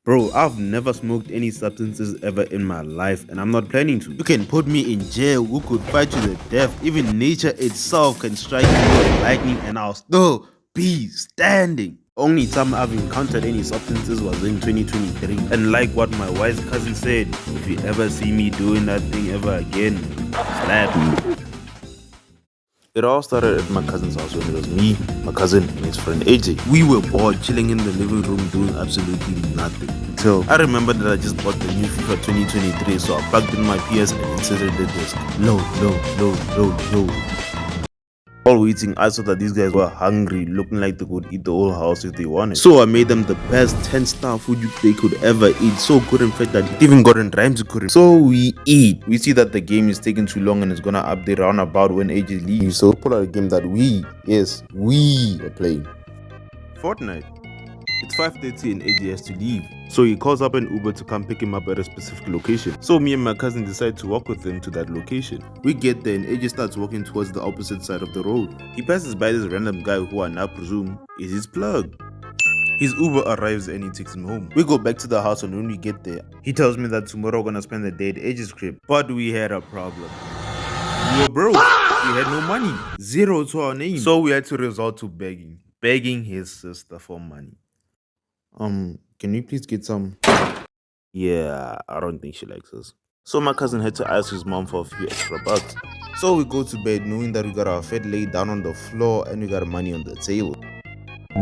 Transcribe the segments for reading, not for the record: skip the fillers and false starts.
Bro, I've never smoked any substances ever in my life, and I'm not planning to. You can put me in jail, we could fight to the death, even nature itself can strike me with lightning and I'll still be standing. Only time I've encountered any substances was in 2023. And like what my wise cousin said, if you ever see me doing that thing ever again, slap me. It all started at my cousin's house when it was me, my cousin, and his friend AJ. We were bored, chilling in the living room doing absolutely nothing. Until I remembered that I just bought the new FIFA 2023, so I plugged in my PS and inserted the disc. Load. While waiting, I saw that these guys were hungry, looking like they could eat the whole house if they wanted. So I made them the best 10-star food they could ever eat. So good in fact that it even got in rhymes to it. So we eat. We see that the game is taking too long and it's gonna update round about when AJ leaves. So pull out a game that we are playing. Fortnite. It's 5:30 and AJ has to leave. So he calls up an Uber to come pick him up at a specific location. So me and my cousin decide to walk with him to that location. We get there and AJ starts walking towards the opposite side of the road. He passes by this random guy who I now presume is his plug. His Uber arrives and he takes him home. We go back to the house and when we get there, he tells me that tomorrow we're gonna spend the day at AJ's crib. But we had a problem. We were broke. We had no money. Zero to our name. So we had to resort to begging. Begging his sister for money. Can we please get some? Yeah, I don't think she likes us. So my cousin had to ask his mom for a few extra bucks. So we go to bed knowing that we got our fed laid down on the floor and we got money on the table.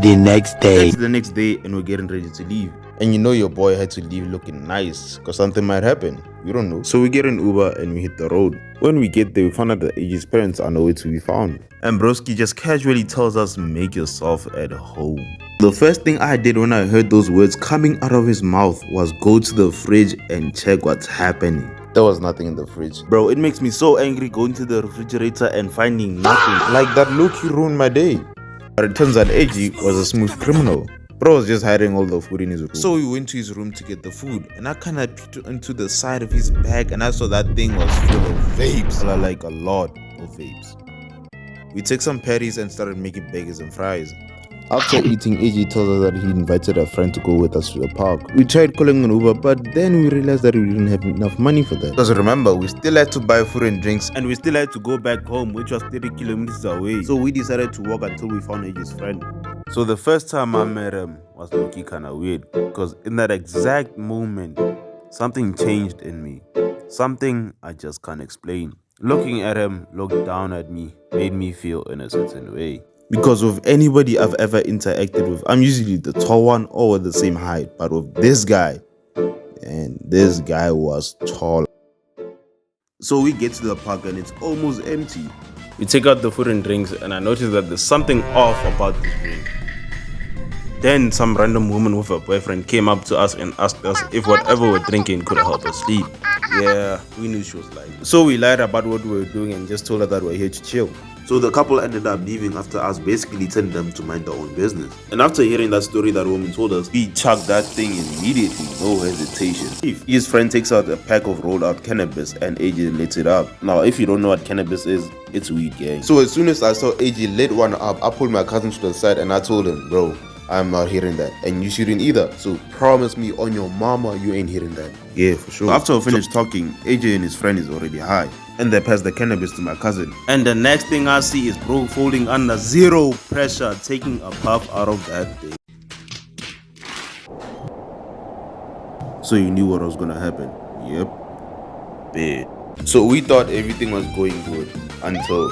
The next day. It's the next day and we're getting ready to leave. And you know your boy had to leave looking nice because something might happen. We don't know. So we get an Uber and we hit the road. When we get there, we found out that AJ's parents are nowhere to be found. And Broski just casually tells us, make yourself at home. The first thing I did when I heard those words coming out of his mouth was go to the fridge and check what's happening. There was nothing in the fridge. Bro, it makes me so angry going to the refrigerator and finding nothing. Like that look, he ruined my day. But it turns out AJ was a smooth criminal. Bro was just hiding all the food in his room. So we went to his room to get the food. And I kind of peeked into the side of his bag and I saw that thing was full of vapes. Like a lot of vapes. We took some patties and started making burgers and fries. After eating, AJ tells us that he invited a friend to go with us to the park. We tried calling an Uber, but then we realized that we didn't have enough money for that. Because remember, we still had to buy food and drinks, and we still had to go back home, which was 30 kilometers away. So we decided to walk until we found AJ's friend. So the first time I met him was looking kind of weird, because in that exact moment, something changed in me. Something I just can't explain. Looking at him, looked down at me, made me feel in a certain way. Because with anybody I've ever interacted with, I'm usually the tall one or the same height. But with this guy, and this guy was tall. So we get to the park and it's almost empty. We take out the food and drinks and I notice that there's something off about the drink. Then some random woman with her boyfriend came up to us and asked us if whatever we're drinking could help us sleep. Yeah, we knew she was lying. So we lied about what we were doing and just told her that we're here to chill. So the couple ended up leaving after us basically telling them to mind their own business. And after hearing that story that woman told us, we chucked that thing immediately, no hesitation. His friend takes out a pack of rolled out cannabis and AJ lets it up. Now if you don't know what cannabis is, it's weed, gang. So as soon as I saw AJ lit one up, I pulled my cousin to the side and I told him, bro, I'm not hearing that and you shouldn't either. So promise me on your mama you ain't hearing that. Yeah, for sure. After we finished talking, AJ and his friend is already high. And they pass the cannabis to my cousin. And the next thing I see is bro folding under zero pressure, taking a puff out of that thing. So you knew what was gonna happen. Yep. Bad. So we thought everything was going good until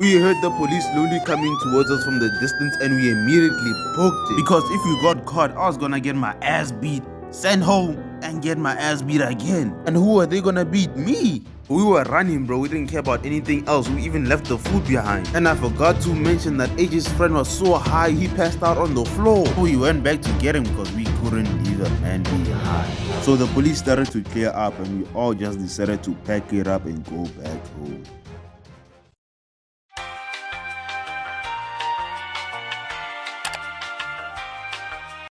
we heard the police slowly coming towards us from the distance and we immediately booked it. Because if we got caught, I was gonna get my ass beat, sent home, and get my ass beat again. And who are they gonna beat? Me. We were running, bro. We didn't care about anything else. We even left the food behind. And I forgot to mention that AJ's friend was so high, he passed out on the floor. So we went back to get him because we couldn't leave a man behind. So the police started to clear up and we all just decided to pack it up and go back home.